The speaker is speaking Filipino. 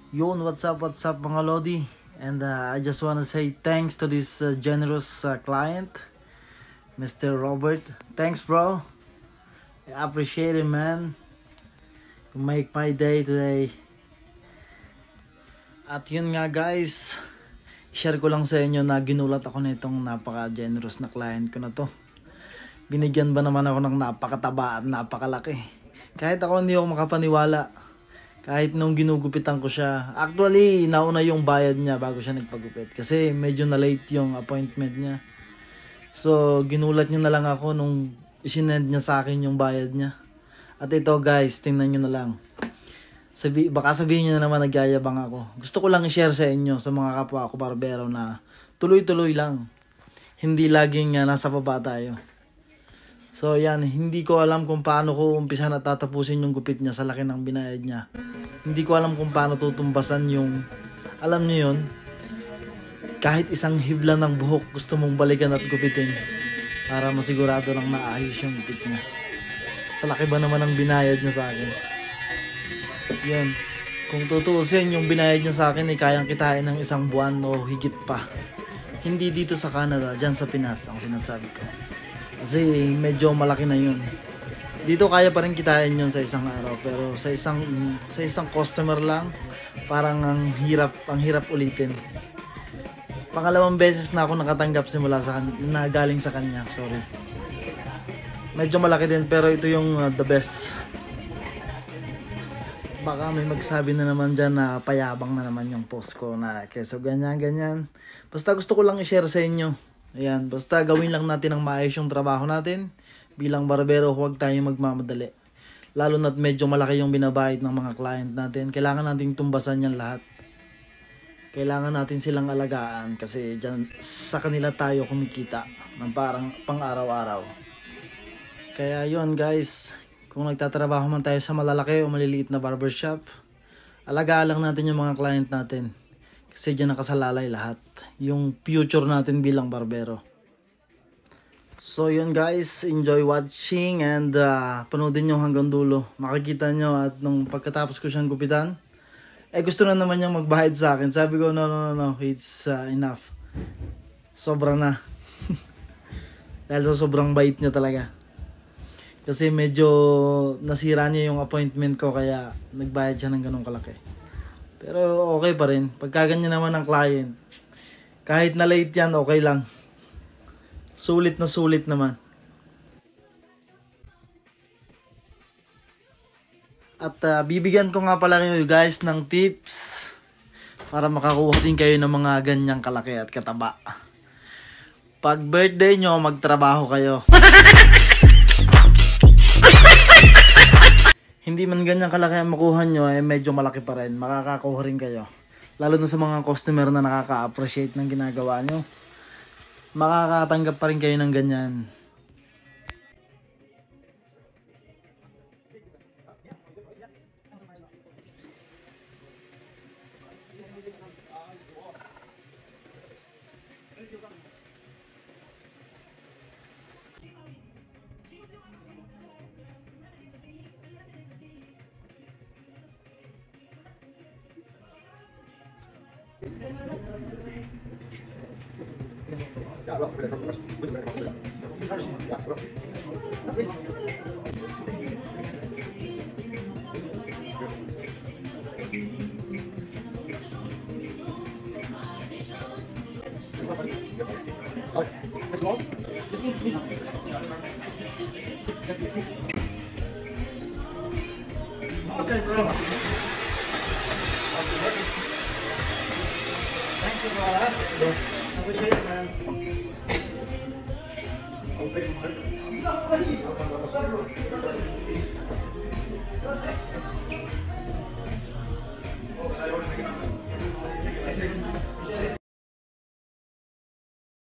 Yun, what's up mga Lodi? And I just want to say thanks to this generous client, Mr. Robert. Thanks, bro. I appreciate it, man. You make my day today. At yun nga guys, share ko lang sa inyo na ginulat ako nitong napaka-generous na client ko na to. Binigyan ba naman ako ng napakataba at napakalaki. Kahit ako hindi ako makapaniwala. Kahit nung ginugupitan ko siya. Actually, nauna yung bayad niya bago siya nagpagupit. Kasi medyo na late yung appointment niya. So, ginulat niya na lang ako nung isinend niya sa akin yung bayad niya. At ito guys, tingnan nyo na lang. Baka sabihin nyo na naman nagyayabang ako. Gusto ko lang i-share sa inyo, sa mga kapwa ko barbero na tuloy-tuloy lang. Hindi laging nasa baba tayo. So yan, hindi ko alam kung paano ko umpisa na tatapusin yung gupit niya sa laki ng binayad niya. Hindi ko alam kung paano tutumbasan yung, alam niyo yun, kahit isang hibla ng buhok gusto mong balikan at gupitin para masigurado lang naayos yung gupit niya. Sa laki ba naman ang binayad niya sa akin? Yun, kung tutuusin yung binayad niya sa akin ay kayang kitain ng isang buwan o higit pa. Hindi dito sa Canada, dyan sa Pinas ang sinasabi ko. Kasi medyo malaki na yun. Dito kaya pa rin kitain yun sa isang araw. Pero sa isang customer lang, parang ang hirap ulitin. Pangalawang beses na ako nakatanggap simula na galing sa kanya. Sorry. Medyo malaki din pero ito yung the best. Baka may magsabi na naman dyan na payabang na naman yung post ko na keso ganyan. Basta gusto ko lang i-share sa inyo. Ayan, basta gawin lang natin ang maayos yung trabaho natin. Bilang barbero, huwag tayong magmamadali. Lalo na't medyo malaki yung binabayad ng mga client natin. Kailangan natin tumbasan yan lahat. Kailangan natin silang alagaan kasi dyan, sa kanila tayo kumikita ng parang pang-araw-araw. Kaya yun guys, kung nagtatrabaho man tayo sa malalaki o maliliit na barbershop, alagaan lang natin yung mga client natin. Kasi dyan nakasalalay lahat. Yung future natin bilang barbero. So yun guys, enjoy watching and panoodin nyo hanggang dulo. Makikita nyo at nung pagkatapos ko siyang gupitan, gusto na naman niyang magbayad sa akin. Sabi ko no, it's enough. Sobra na. Dahil sa sobrang bait niya talaga. Kasi medyo nasira niya yung appointment ko kaya nagbayad siya ng ganong kalaki. Pero okay pa rin. Pagka ganyan naman ang client, kahit na late yan, okay lang. Sulit na sulit naman. At bibigyan ko nga pala kayo guys ng tips para makakuha din kayo ng mga ganyang kalaki at kataba. Pag birthday nyo, magtrabaho kayo. Hindi man ganyan kalaki ang makuha nyo, medyo malaki pa rin. Makakakuha rin kayo. Lalo na sa mga customer na nakaka-appreciate ng ginagawa nyo. Makakatanggap pa rin kayo ng ganyan. Let's go. Okay, bro. Thank you, bro. Appreciate it, man. Okay.